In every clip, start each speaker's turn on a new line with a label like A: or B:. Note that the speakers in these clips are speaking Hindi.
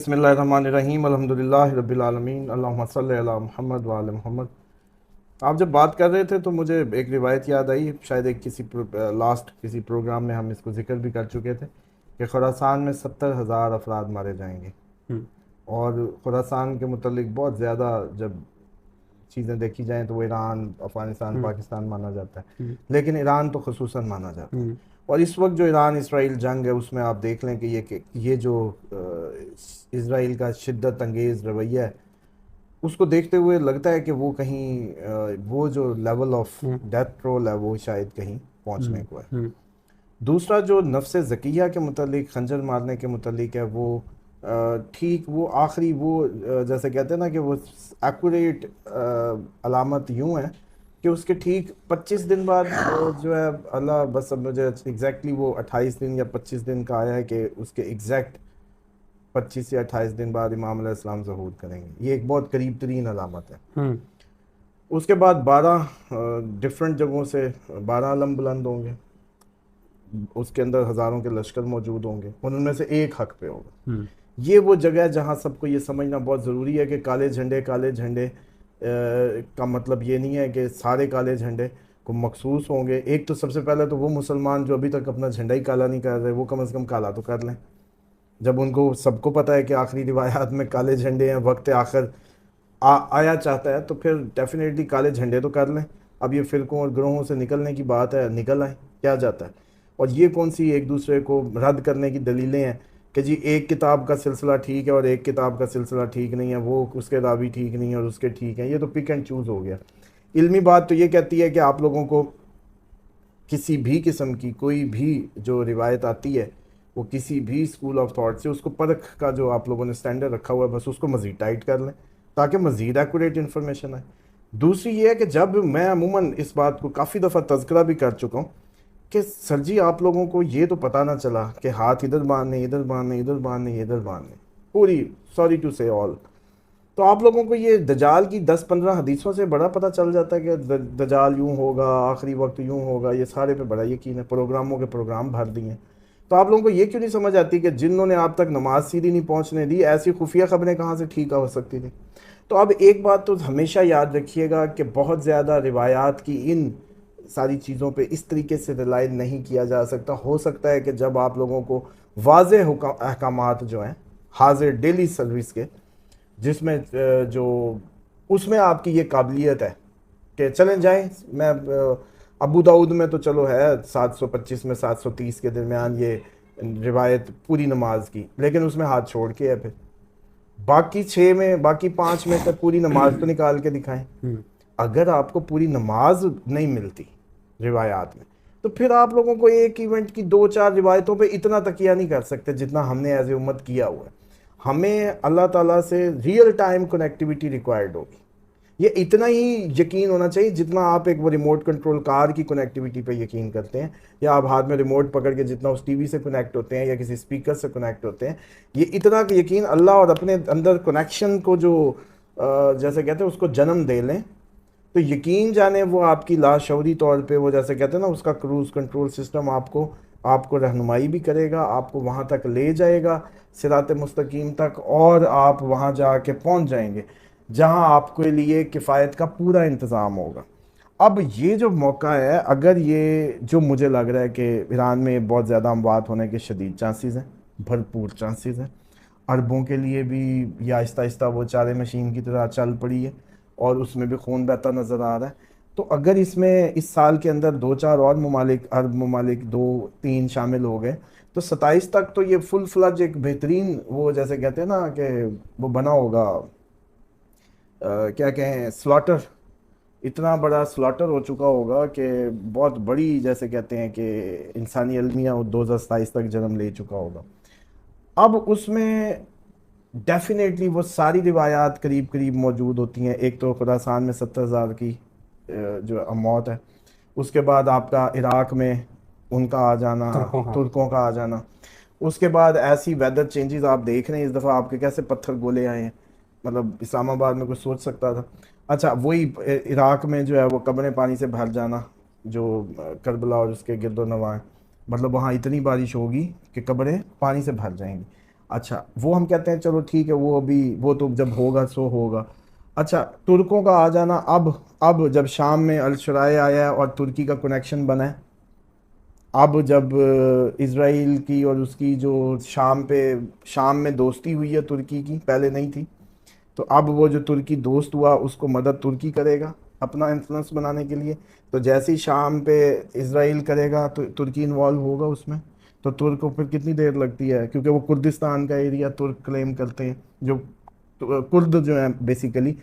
A: बिस्मिल्लाहिर्रहमानिर्रहीम अल्हम्दुलिल्लाहि रब्बिल आलमीन अल्लाहुम्मा सल्लि अला मुहम्मद व आले मोहम्मद। आप जब बात कर रहे थे तो मुझे एक रिवायत याद आई, शायद एक लास्ट किसी प्रोग्राम में हम इसको जिक्र भी कर चुके थे कि खुरासान में 70,000 अफराद मारे जाएंगे।
B: हम्म।
A: और खुरासान के मुतल्लिक बहुत ज़्यादा जब चीज़ें देखी जाएँ तो वो ईरान, अफ़गानिस्तान,
B: हम्म।
A: पाकिस्तान माना जाता है,
B: हम्म।
A: लेकिन ईरान तो खसूसन माना जाता है।
B: हम्म।
A: और इस वक्त जो ईरान इसराइल जंग है उसमें आप देख लें कि ये जो इसराइल का शिद्दत अंगेज़ रवैया है, उसको देखते हुए लगता है कि वो कहीं वो जो level of
B: hmm.
A: Death role है वो शायद कहीं पहुंचने
B: हम्म।
A: को है।
B: हम्म।
A: दूसरा जो नफ्स ज़किया के मुतल्लिक, खंजर मारने के मुतल्लिक है, वो ठीक वो आखिरी वो जैसे कहते हैं ना कि वो एक्यूरेट अलामत यूँ है कि उसके ठीक 25 दिन बाद जो है अल्लाह बस, अब मुझे एग्जैक्टली वो 28 दिन या 25 दिन का आया है कि उसके एग्जैक्ट 25 या 28 दिन बाद इमाम अलैहिस्सलाम ज़हूर करेंगे। ये एक बहुत करीब तरीन अलामत है।
B: हम्म।
A: उसके बाद 12 डिफरेंट जगहों से 12 अलम बुलंद होंगे, उसके अंदर हज़ारों के लश्कर मौजूद होंगे और उनमें से एक हक पे होगा।
B: हम्म।
A: ये वो जगह है जहाँ सबको ये समझना बहुत ज़रूरी है कि काले झंडे का मतलब ये नहीं है कि सारे काले झंडे को मखसूस होंगे। एक तो सबसे पहले तो वो मुसलमान जो अभी तक अपना झंडा ही काला नहीं कर रहे, वो कम से कम काला तो कर लें। जब उनको सबको पता है कि आखिरी रिवायात में काले झंडे हैं, वक्त आखिर आया चाहता है, तो फिर डेफिनेटली काले झंडे तो कर लें। अब ये फ़िरक़ों और ग्रोहों से निकलने की बात है, निकल आए, क्या जाता है। और ये कौन सी एक दूसरे को रद्द करने की दलीलें हैं कि जी एक किताब का सिलसिला ठीक है और एक किताब का सिलसिला ठीक नहीं है, वो उसके रावी ठीक नहीं है और उसके ठीक हैं। ये तो पिक एंड चूज़ हो गया। इल्मी बात तो ये कहती है कि आप लोगों को किसी भी किस्म की कोई भी जो रिवायत आती है वो किसी भी स्कूल ऑफ थॉट से, उसको परख का जो आप लोगों ने स्टैंडर्ड रखा हुआ है बस उसको मज़ीद टाइट कर लें ताकि मज़ीद एक्यूरेट इन्फॉर्मेशन आए। दूसरी ये है कि जब मैं अमूमन इस बात को काफ़ी दफ़ा तज़किरा भी कर चुका हूँ कि सर जी आप लोगों को ये तो पता ना चला कि हाथ इधर बांधने, इधर बांधने, इधर बांधने, इधर बांधने, पूरी, सॉरी टू से ऑल। तो आप लोगों को ये दजाल की 10-15 हदीसों से बड़ा पता चल जाता है कि दजाल यूं होगा, आखिरी वक्त यूं होगा, ये सारे पे बड़ा यकीन है, प्रोग्रामों के प्रोग्राम भर दिए। तो आप लोगों को ये क्यों नहीं समझ आती कि जिन्होंने आप तक नमाज सीधी नहीं पहुंचने दी, ऐसी खुफिया खबरें कहाँ से ठीक हो सकती थी। तो अब एक बात तो हमेशा याद रखिएगा कि बहुत ज़्यादा रिवायात की इन सारी चीज़ों पे इस तरीके से रिलाई नहीं किया जा सकता। हो सकता है कि जब आप लोगों को वाज़ेह अहकामात जो हैं हाजिर डेली सर्विस के, जिसमें जो उसमें आपकी ये काबिलियत है कि चलें जाएं, मैं अबू दाऊद में तो चलो है 725 में 730 के दरमियान ये रिवायत पूरी नमाज की, लेकिन उसमें हाथ छोड़ के है। फिर बाकी 6 में, बाकी 5 में से पूरी नमाज तो निकाल के दिखाएं।
B: हम्म।
A: अगर आपको पूरी नमाज नहीं मिलती रिवायात में, तो फिर आप लोगों को एक इवेंट की 2-4 रिवायतों पे इतना तकिया नहीं कर सकते जितना हमने एज ए उम्मत किया हुआ है। हमें अल्लाह ताला से रियल टाइम कनेक्टिविटी रिक्वायर्ड होगी। ये इतना ही यकीन होना चाहिए जितना आप एक वो रिमोट कंट्रोल कार की कनेक्टिविटी पे यकीन करते हैं, या आप हाथ में रिमोट पकड़ के जितना उस टीवी से कनेक्ट होते हैं या किसी स्पीकर से कनेक्ट होते हैं। ये इतना यकीन अल्लाह और अपने अंदर कनेक्शन को जो जैसे कहते हैं उसको जन्म दे लें, तो यकीन जाने वो आपकी लाशऊरी तौर पे वो जैसे कहते हैं ना उसका क्रूज़ कंट्रोल सिस्टम आपको आपको रहनुमाई भी करेगा, आपको वहाँ तक ले जाएगा, सिरात मुस्तकीम तक, और आप वहाँ जाके पहुँच जाएंगे जहाँ आपके लिए किफ़ायत का पूरा इंतज़ाम होगा। अब ये जो मौका है, अगर ये जो मुझे लग रहा है कि ईरान में बहुत ज़्यादा अमवात होने के शदीद चांसेस हैं, भरपूर चांसेस हैं। अरबों के लिए भी ये आहिस्ता आहिस्ता वो चारे मशीन की तरह चल पड़ी है और उसमें भी खून बहता नज़र आ रहा है। तो अगर इसमें इस साल के अंदर 2-4 और ममालिक, अरब ममालिक 2-3 शामिल हो गए, तो 27 तक तो ये फुल फ्लज एक बेहतरीन वो जैसे कहते हैं ना कि वो बना होगा, क्या कहें, स्लॉटर, इतना बड़ा स्लॉटर हो चुका होगा कि बहुत बड़ी जैसे कहते हैं कि इंसानी अलमिया 2027 तक जन्म ले चुका होगा। अब उसमें डेफिनेटली वो सारी रिवायात करीब करीब मौजूद होती हैं। एक तो खुरासान में 70,000 की जो मौत है, उसके बाद आपका इराक़ में उनका आ जाना,
B: तुर्कों का।
A: तुर्कों का आ जाना, उसके बाद ऐसी वेदर चेंजेस आप देख रहे हैं इस दफ़ा आपके कैसे पत्थर गोले आए हैं, मतलब इस्लामाबाद में कुछ सोच सकता था। अच्छा, वही इराक़ में जो है वो कब्रें पानी से भर जाना, जो करबला और उसके गिरदो नवाह है, मतलब वहाँ इतनी बारिश होगी कि कब्रें पानी से भर जाएंगी। अच्छा, वो हम कहते हैं चलो ठीक है, वो अभी वो तो जब होगा सो होगा। अच्छा, तुर्कों का आ जाना अब जब शाम में अल शराय आया है और तुर्की का कनेक्शन बना है, अब जब इसराइल की और उसकी जो शाम में दोस्ती हुई है तुर्की की, पहले नहीं थी, तो अब वो जो तुर्की दोस्त हुआ उसको मदद तुर्की करेगा अपना इन्फ्लुएंस बनाने के लिए। तो जैसे ही शाम पे इसराइल करेगा तो तुर्की इन्वॉल्व होगा उसमें। तो तुर्क को फिर कितनी देर लगती है, क्योंकि वो कुर्दिस्तान का एरिया तुर्क क्लेम करते हैं, जो कुर्द जो है बेसिकली,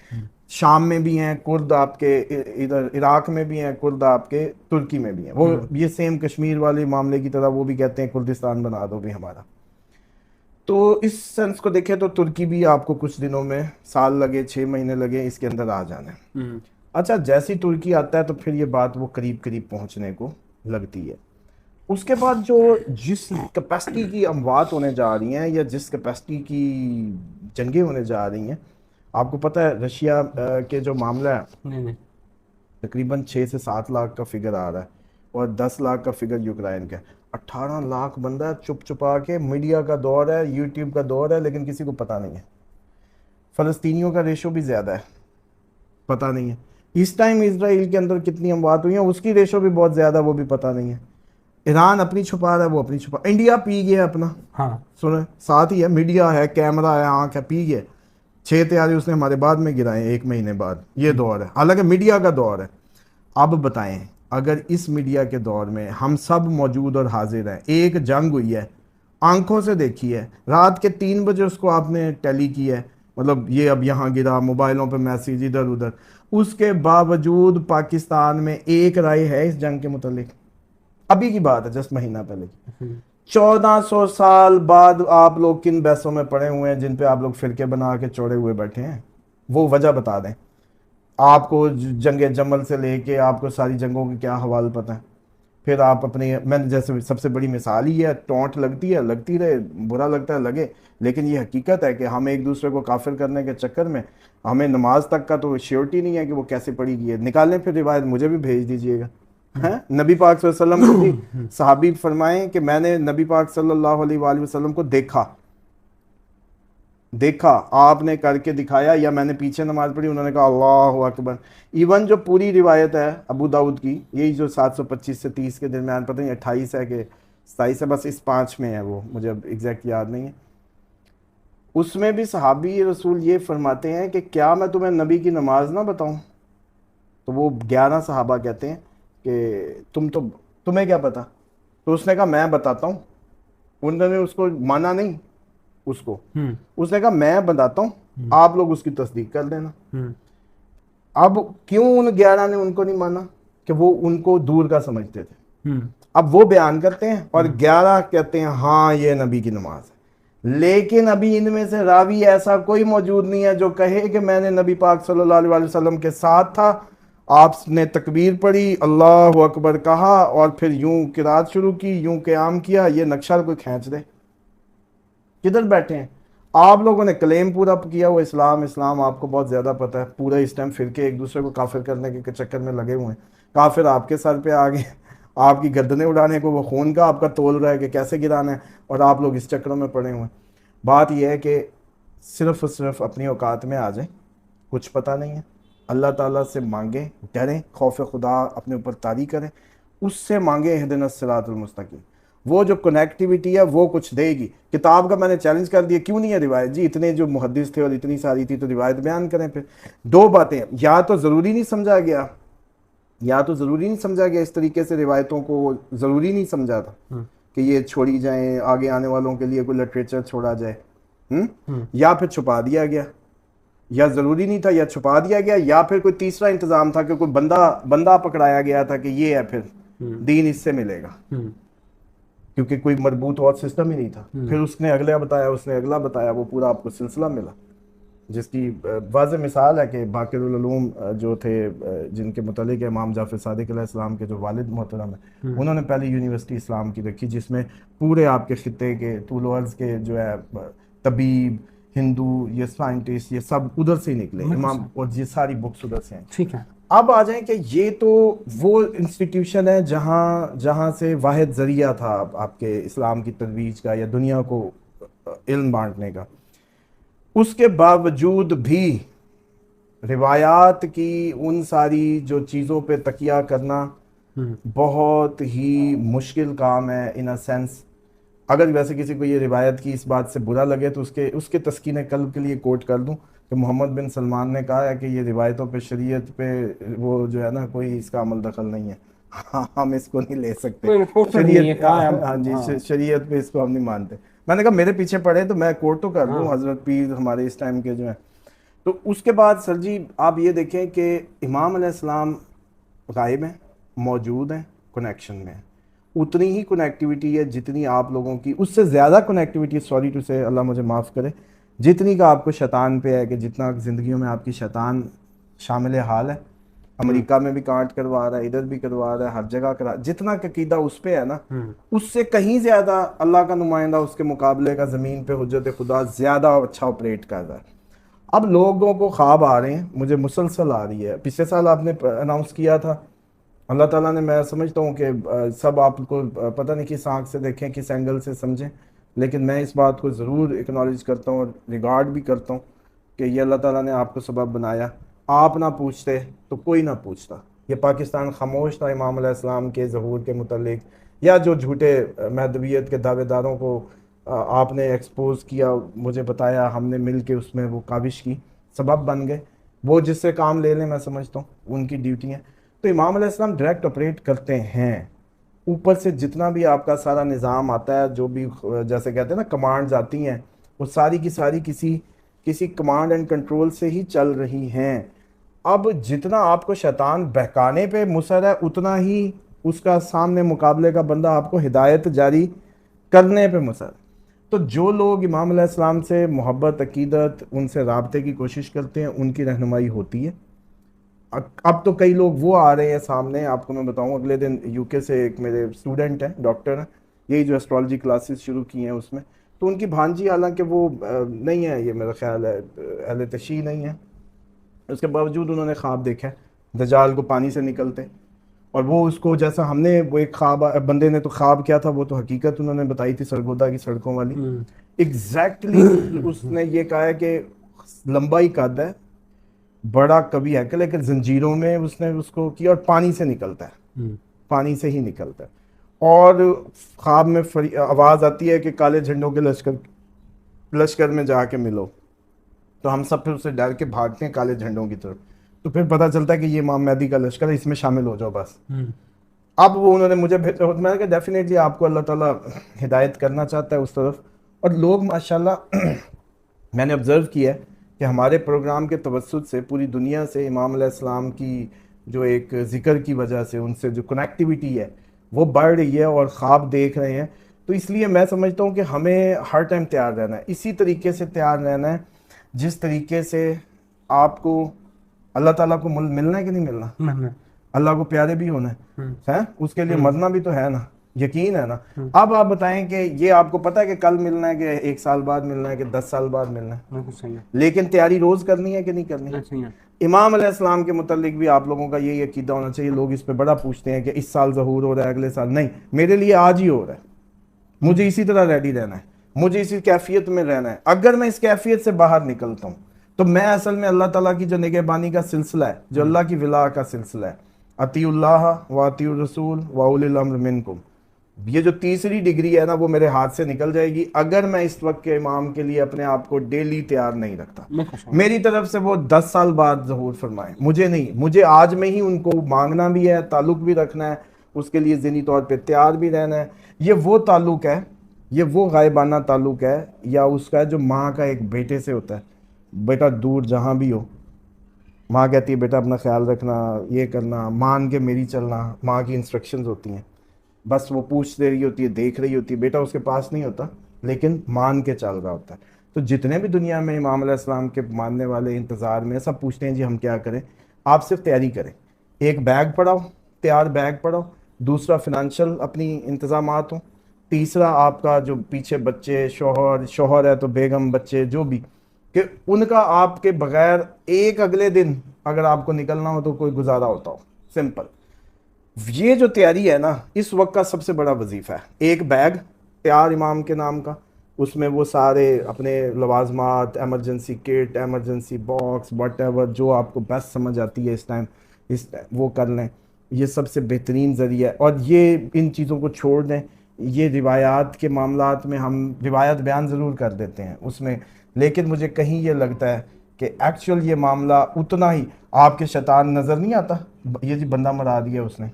A: शाम में भी हैं कुर्द आपके, इधर इराक में भी हैं कुर्द आपके, तुर्की में भी हैं वो। ये सेम कश्मीर वाले मामले की तरह वो भी कहते हैं कुर्दिस्तान बना दो भी हमारा। तो इस सेंस को देखें तो तुर्की भी आपको कुछ दिनों में, साल लगे 6 महीने लगे, इसके अंदर आ जाने। अच्छा, जैसी तुर्की आता है तो फिर ये बात वो करीब करीब पहुंचने को लगती है। उसके बाद जो जिस कैपेसिटी की अमवात होने जा रही हैं या जिस कैपेसिटी की जंगें होने जा रही हैं, आपको पता है रशिया के जो मामला है,
B: नहीं।
A: तकरीबन 6 से 7 लाख का फिगर आ रहा है और 10 लाख का फिगर यूक्रेन का है। 18 लाख बंदा चुप चुपा के, मीडिया का दौर है, यूट्यूब का दौर है, लेकिन किसी को पता नहीं है। फ़लस्तीनियों का रेशो भी ज़्यादा है, पता नहीं है। इस टाइम इसराइल के अंदर कितनी अमवात हुई है उसकी रेशो भी बहुत ज़्यादा, वो भी पता नहीं है। ईरान अपनी छुपा रहा है, वो अपनी छुपा, इंडिया पी गया अपना।
B: हाँ,
A: सुने, साथ ही है, मीडिया है, कैमरा है, आँख है, पी गया। 6 तैयारी उसने हमारे बाद में गिराए 1 महीने बाद। ये दौर है, हालांकि मीडिया का दौर है। अब बताएं, अगर इस मीडिया के दौर में हम सब मौजूद और हाजिर हैं, एक जंग हुई है, आंखों से देखी है, रात के 3 बजे उसको आपने टैली किया है, मतलब ये अब यहाँ गिरा, मोबाइलों पे मैसेज इधर उधर, उसके बावजूद पाकिस्तान में एक राय है इस जंग के मुतालिक। अभी की बात है, जस्ट महीना पहले की। 1400 साल बाद आप लोग किन बहसों में पड़े हुए हैं जिन पे आप लोग फिरके बना के चौड़े हुए बैठे हैं? वो वजह बता दें आपको। जंगे जमल से लेके आपको सारी जंगों के क्या हवाल पता है। फिर आप अपने, मैंने जैसे सबसे बड़ी मिसाल ही है, टोंट लगती है, लगती रहे, बुरा लगता है लगे, लेकिन ये हकीकत है कि हम एक दूसरे को काफिर करने के चक्कर में हमें नमाज तक का तो श्योरिटी नहीं है कि वो कैसे पढ़ी गई है। निकालें फिर रिवायत, मुझे भी भेज दीजिएगा। हैं, नबी पाक सल्लल्लाहु अलैहि वसल्लम को भी सहाबी फरमाएं कि मैंने नबी पाक सल्लल्लाहु अलैहि वसल्लम को देखा, आपने करके दिखाया, या मैंने पीछे नमाज पढ़ी, उन्होंने कहा अल्लाहु अकबर। इवन जो पूरी रिवायत है अबू दाऊद की, यही जो 725 से 30 के दरमियान, पता नहीं 28 है कि 27 है, बस इस 5 में है, वो मुझे अब एग्जैक्ट याद नहीं है। उसमें भी सहाबी रसूल ये फरमाते हैं कि क्या मैं तुम्हें नबी की नमाज ना बताऊं? तो वो 11 सहाबा कहते हैं कि तुम्हें क्या पता? तो उसने कहा मैं बताता हूँ। उन्होंने उसको माना नहीं उसको, उसने कहा मैं बताता हूँ, आप लोग उसकी तस्दीक कर देना। अब क्यों उन 11 ने उनको नहीं माना? कि वो उनको दूर का समझते थे। अब वो बयान करते हैं और 11 कहते हैं हाँ ये नबी की नमाज है। लेकिन अभी इनमें से रावी ऐसा कोई मौजूद नहीं है जो कहे कि मैंने नबी पाक सल्लल्लाहु अलैहि वसल्लम के साथ था, आपने तकबीर पढ़ी, अल्लाह अकबर कहा और फिर यूं किरात शुरू की, यूं क़याम किया, ये नक्शा कोई खींच दे। किधर बैठे हैं आप लोगों ने? क्लेम पूरा किया वो इस्लाम इस्लाम, आपको बहुत ज़्यादा पता है, पूरा इस टाइम फिर के एक दूसरे को काफिर करने के चक्कर में लगे हुए हैं। काफिर आपके सर पे आ गए, आपकी गर्दनें उड़ाने को, वो खून का आपका तोल रहा है कि कैसे गिराना है, और आप लोग इस चक्करों में पड़े हुए हैं। बात यह है कि सिर्फ और सिर्फ अपनी औकात में आ जाए, कुछ पता नहीं है, अल्लाह ताला से मांगे, डरें, खौफ खुदा अपने ऊपर तारी करें, उससे मांगे इहदिनस सिरातुल मुस्तकीम। वो जो कनेक्टिविटी है वो कुछ देगी। किताब का मैंने चैलेंज कर दिया, क्यों नहीं है रिवायत? जी इतने जो मुहद्दिस थे और इतनी सारी थी, तो रिवायत बयान करें। फिर दो बातें, या तो ज़रूरी नहीं समझा गया, इस तरीके से रिवायतों को ज़रूरी नहीं समझा था कि ये छोड़ी जाएं, आगे आने वालों के लिए कोई लिटरेचर छोड़ा जाए, या फिर छुपा दिया गया, या ज़रूरी नहीं था, या छुपा दिया गया, या फिर कोई तीसरा इंतज़ाम था कि कोई बंदा पकड़ाया गया था कि ये है, फिर दीन इससे मिलेगा, क्योंकि कोई मरबूत और सिस्टम ही नहीं था। फिर उसने अगला बताया, वो पूरा आपको सिलसिला मिला, जिसकी वाज़ेह मिसाल है कि बाक़िरुल उलूम जो थे, जिनके मुतल्लिक़ इमाम जाफ़र सादिक़ अलैहिस्सलाम के जो वालिद मोहतरम है, उन्होंने पहली यूनिवर्सिटी इस्लाम की रखी, जिसमें पूरे आपके ख़ित्ते के तूल अर्ज़ के जो है तबीब, हिंदू, ये साइंटिस्ट, ये सब उधर से ही निकले इमाम, और ये सारी बुक्स उधर से हैं।
B: ठीक है,
A: अब आ जाएं कि ये तो वो इंस्टीट्यूशन है जहाँ से वाहिद ज़रिया था आपके इस्लाम की तजवीज़ का या दुनिया को इल्म बांटने का। उसके बावजूद भी रिवायात की उन सारी जो चीज़ों पे तकिया करना बहुत ही मुश्किल काम है इन अ सेंस। अगर वैसे किसी को ये रिवायत की इस बात से बुरा लगे तो उसके उसके तस्कीन कल्ब के लिए कोट कर दूं कि मोहम्मद बिन सलमान ने कहा है कि ये रिवायतों पे, शरीयत पे वो जो है ना, कोई इसका अमल दखल नहीं है। हाँ, हम इसको नहीं ले सकते शरीयत, हाँ जी, शरीयत पे इसको हम नहीं मानते। मैंने कहा मेरे पीछे पड़े तो मैं कोट तो कर दूं, हजरत पीर हमारे इस टाइम के जो हैं। तो उसके बाद सर जी आप ये देखें कि इमाम अलैहिस्सलाम गायब हैं, मौजूद हैं, कनेक्शन में हैं। उतनी ही कनेक्टिविटी है जितनी आप लोगों की, उससे ज़्यादा कनेक्टिविटी, सॉरी टू से, अल्लाह मुझे माफ़ करे, जितनी का आपको शैतान पे है, कि जितना ज़िंदगियों में आपकी शैतान शामिल हाल है। अमेरिका में भी कांट करवा रहा है, इधर भी करवा रहा है, हर जगह करा, जितना अकीदा उस पे है ना, उससे कहीं ज़्यादा अल्लाह का नुमाइंदा उसके मुकाबले का ज़मीन पे हुज्जत खुदा ज़्यादा अच्छा ऑपरेट कर रहा है। अब लोगों को ख्वाब आ रहे हैं, मुझे मुसलसल आ रही है। पिछले साल आपने अनाउंस किया था, अल्लाह ताला ने, मैं समझता हूँ कि सब आपको पता नहीं किस आँख से देखें, किस एंगल से समझें, लेकिन मैं इस बात को ज़रूर एक्नॉलेज करता हूँ और रिगार्ड भी करता हूँ कि ये अल्लाह ताला ने आपको सबब बनाया। आप ना पूछते तो कोई ना पूछता। ये पाकिस्तान खामोश था इमाम अलैहिस्सलाम के ज़हूर के मुतल्लिक, या जो झूठे महदवियत के दावेदारों को आपने एक्सपोज किया, मुझे बताया, हमने मिल के उसमें वो काविश की, सबब बन गए। वो जिससे काम ले लें, मैं समझता हूँ उनकी ड्यूटी है। तो इमाम अलैहिस्सलाम डायरेक्ट ऑपरेट करते हैं। ऊपर से जितना भी आपका सारा निज़ाम आता है, जो भी जैसे कहते हैं ना कमांड्स आती हैं, वो सारी की सारी किसी किसी कमांड एंड कंट्रोल से ही चल रही हैं। अब जितना आपको शैतान बहकाने पे मुसर है, उतना ही उसका सामने मुकाबले का बंदा आपको हिदायत जारी करने पे मुसर। तो जो लोग इमाम अलैहिस्सलाम से मोहब्बत, अकीदत, उनसे राब्ते की कोशिश करते हैं, उनकी रहनुमाई होती है। अब तो कई लोग वो आ रहे हैं सामने, आपको मैं बताऊं, अगले दिन यूके से एक मेरे स्टूडेंट हैं, डॉक्टर हैं, यही जो एस्ट्रोलॉजी क्लासेस शुरू की हैं उसमें, तो उनकी भांजी, हालांकि वो नहीं है, ये मेरा ख्याल है अहले तशी नहीं है, उसके बावजूद उन्होंने ख्वाब देखा है दज्जाल को पानी से निकलते। और वो उसको, जैसा हमने वो एक ख्वाब, बंदे ने तो ख्वाब किया था, वो तो हकीकत उन्होंने बताई थी सरगोदा की सड़कों वाली। एग्जैक्टली उसने ये कहा है कि लंबा ही कद है, बड़ा कवि है, लेकिन जंजीरों में उसने उसको किया, और पानी से निकलता है, पानी से ही निकलता है। और ख्वाब में आवाज़ आती है कि काले झंडों के लश्कर में जाके मिलो। तो हम सब फिर उससे डर के भागते हैं काले झंडों की तरफ। तो फिर पता चलता है कि ये इमाम मेहदी का लश्कर है, इसमें शामिल हो जाओ बस। अब वो उन्होंने मुझे भेजा, मैंने कहा डेफिनेटली आपको अल्लाह ताला हिदायत करना चाहता है उस तरफ। और लोग माशाल्लाह मैंने ऑब्ज़र्व किया है कि हमारे प्रोग्राम के तवस्सुत से पूरी दुनिया से इमाम अलैहिस्सलाम की जो एक ज़िक्र की वजह से उनसे जो कनेक्टिविटी है वो बढ़ रही है, और ख्वाब देख रहे हैं। तो इसलिए मैं समझता हूँ कि हमें हर टाइम तैयार रहना है, इसी तरीके से तैयार रहना है जिस तरीके से आपको अल्लाह ताला को मिलना है कि नहीं मिलना, अल्लाह को प्यारे भी होना है, उसके लिए मरना भी तो है ना, यकीन है ना। अब आप बताएं कि ये आपको पता है कि कल मिलना है, कि 1 साल बाद मिलना है, कि 10 साल बाद मिलना है, लेकिन तैयारी रोज करनी है कि नहीं करनी है। इमाम अलैहिस्सलाम के मुतालिक भी आप लोगों का यही अकीदा होना चाहिए। लोग इस पे बड़ा पूछते हैं कि इस साल ज़हूर हो रहा है, अगले साल नहीं, मेरे लिए आज ही हो रहा है, मुझे इसी तरह रेडी रहना है, मुझे इसी कैफियत में रहना है। अगर मैं इस कैफियत से बाहर निकलता हूँ तो मैं असल में अल्लाह ताला की जो निगहबानी का सिलसिला है, जो अल्लाह की विला का सिलसिला है, अतीउल्लाह व अतीउर रसूल व उलिल अम्र मिनकुम, ये जो तीसरी डिग्री है ना, वो मेरे हाथ से निकल जाएगी अगर मैं इस वक्त के इमाम के लिए अपने आप को डेली तैयार नहीं रखता। मेरी तरफ से वो 10 साल बाद ज़हूर फरमाए, मुझे नहीं, मुझे आज में ही उनको मांगना भी है, ताल्लुक़ भी रखना है, उसके लिए ज़हनी तौर पे तैयार भी रहना है। ये वो ताल्लुक़ है, ये वो गायबाना ताल्लुक़ है, या उसका है जो माँ का एक बेटे से होता है। बेटा दूर जहाँ भी हो, माँ कहती है बेटा अपना ख्याल रखना, ये करना, मान के मेरी चलना, माँ की इंस्ट्रक्शंस होती हैं, बस वो पूछ रही होती है, देख रही होती है, बेटा उसके पास नहीं होता, लेकिन मान के चल रहा होता है। तो जितने भी दुनिया में इमाम अलैहिस्सलाम के मानने वाले इंतज़ार में, सब पूछते हैं जी हम क्या करें। आप सिर्फ तैयारी करें, एक बैग पढ़ाओ, तैयार बैग पढ़ाओ, दूसरा फिनंशियल अपनी इंतज़ामात हो, तीसरा आपका जो पीछे बच्चे, शोहर है तो बेगम, बच्चे जो भी, कि उनका आपके बगैर एक अगले दिन अगर आपको निकलना हो तो कोई गुजारा होता हो, सिंपल। ये जो तैयारी है ना, इस वक्त का सबसे बड़ा वजीफा है। एक बैग तैयार इमाम के नाम का, उसमें वो सारे अपने लवाजमात, emergency kit, emergency box, what जो आपको बेस्ट समझ आती है इस टाइम, वो कर लें। ये सबसे बेहतरीन ज़रिया है। और ये इन चीज़ों को छोड़ दें। ये रिवायात के मामलात में हम रिवायत बयान ज़रूर कर देते हैं उसमें, लेकिन मुझे कहीं ये लगता है कि एक्चुअल ये मामला उतना ही, आपके शैतान नज़र नहीं आता, ये जी बंदा मरा दिया उसने,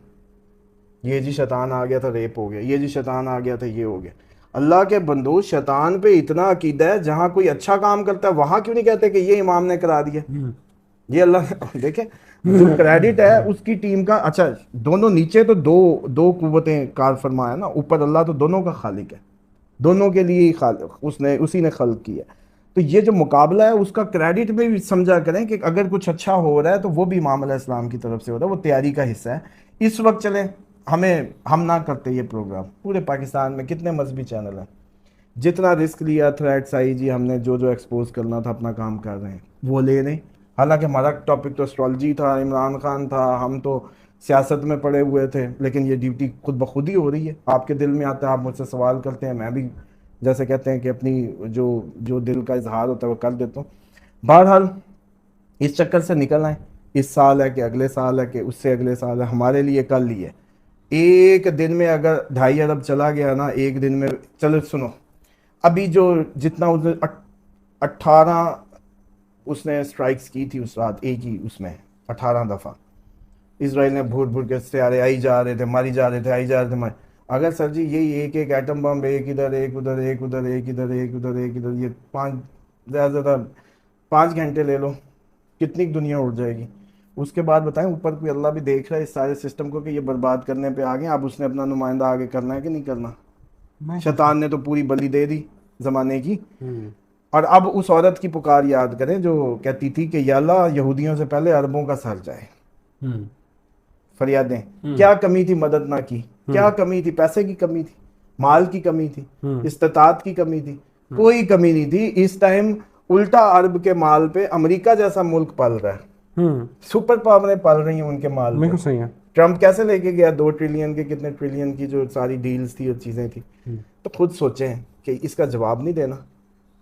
A: ये जी शैतान आ गया था, रेप हो गया, ये जी शैतान आ गया था, ये हो गया। अल्लाह के बंदो, शैतान पे इतना अकीदा है, जहाँ कोई अच्छा काम करता है वहाँ क्यों नहीं कहते कि ये इमाम ने करा दिया, ये अल्लाह देखे जो क्रेडिट है उसकी टीम का। अच्छा, दोनों नीचे तो दो दो कुव्वतें कार फरमाया ना, ऊपर अल्लाह तो दोनों का खालिक है, दोनों के लिए ही खालिक, उसने उसी ने खल्क किया। तो ये जो मुकाबला है उसका क्रेडिट भी समझा करें कि अगर कुछ अच्छा हो रहा है तो वो भी इमाम अलैहिस्सलाम की तरफ से हो रहा है, वो तैयारी का हिस्सा है। इस वक्त चले हम ना करते ये प्रोग्राम, पूरे पाकिस्तान में कितने मजहबी चैनल हैं, जितना रिस्क लिया, थ्रेट्स आई जी, हमने जो जो एक्सपोज करना था अपना काम कर रहे हैं, वो ले रहे हैं। हालांकि हमारा टॉपिक तो एस्ट्रोलॉजी था, इमरान खान था, हम तो सियासत में पड़े हुए थे, लेकिन ये ड्यूटी खुद ब खुद ही हो रही है, आपके दिल में आता है, आप मुझसे सवाल करते हैं, मैं भी जैसे कहते हैं कि अपनी जो जो दिल का इजहार होता है वो कर देता हूँ। बहरहाल इस चक्कर से निकल आए, इस साल है कि अगले साल है कि उससे अगले साल है, हमारे लिए कल ही है। एक दिन में अगर 2.5 अरब चला गया ना, एक दिन में, चलो सुनो, अभी जो जितना उसने 18 उसने स्ट्राइक्स की थी उस रात, एक ही उसमें 18 दफ़ा इसराइल ने भूट भूट के सियारे आई जा रहे थे, मारी जा रहे थे, आई जा रहे थे, मारी। अगर सर जी यही एक एक एटम बम, एक इधर एक उधर, एक उधर एक इधर, एक उधर एक इधर, ये 5 घंटे ले लो, कितनी दुनिया उड़ जाएगी। उसके बाद बताएं, ऊपर कोई अल्लाह भी देख रहा है इस सारे सिस्टम को कि ये बर्बाद करने पे आ गए, अब उसने अपना नुमाइंदा आगे करना है कि नहीं करना। शैतान ने तो पूरी बलि दे दी ज़माने की। और अब उस औरत की पुकार याद करें जो कहती थी कि या अल्लाह यहूदियों से पहले अरबों का सर जाए। फरियादें, क्या कमी थी मदद ना की, क्या कमी थी, पैसे की कमी थी, माल की कमी थी, इस्तात की कमी थी, कोई कमी नहीं थी। इस टाइम उल्टा अरब के माल पे अमेरिका जैसा मुल्क पल रहा है, सुपर पावरें पल रही हैं उनके माल पे।
B: सही है।
A: ट्रम्प कैसे लेके गया 2 ट्रिलियन के, कितने ट्रिलियन की जो सारी डील्स थी और चीज़ें थी। तो खुद सोचें कि इसका जवाब नहीं देना।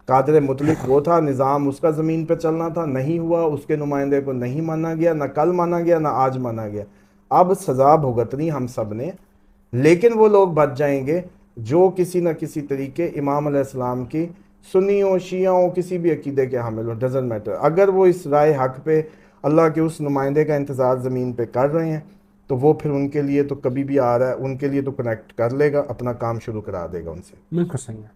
A: कादर मुतलिक वो था, निज़ाम उसका ज़मीन पे चलना था, नहीं हुआ, उसके नुमाइंदे को नहीं माना गया, ना कल माना गया ना आज माना गया। अब सज़ा भुगतनी हम सब ने, लेकिन वो लोग बच जाएंगे जो किसी न किसी तरीके इमाम अलैहिस्सलाम की सुन्नियों शियाओं किसी भी अकीदे के हामिल हो, डजेंट मैटर, अगर वो इस राय हक पे अल्लाह के उस नुमाइंदे का इंतज़ार ज़मीन पे कर रहे हैं तो वो फिर उनके लिए तो कभी भी आ रहा है, उनके लिए तो कनेक्ट कर लेगा, अपना काम शुरू करा देगा उनसे।
B: बिल्कुल सही है।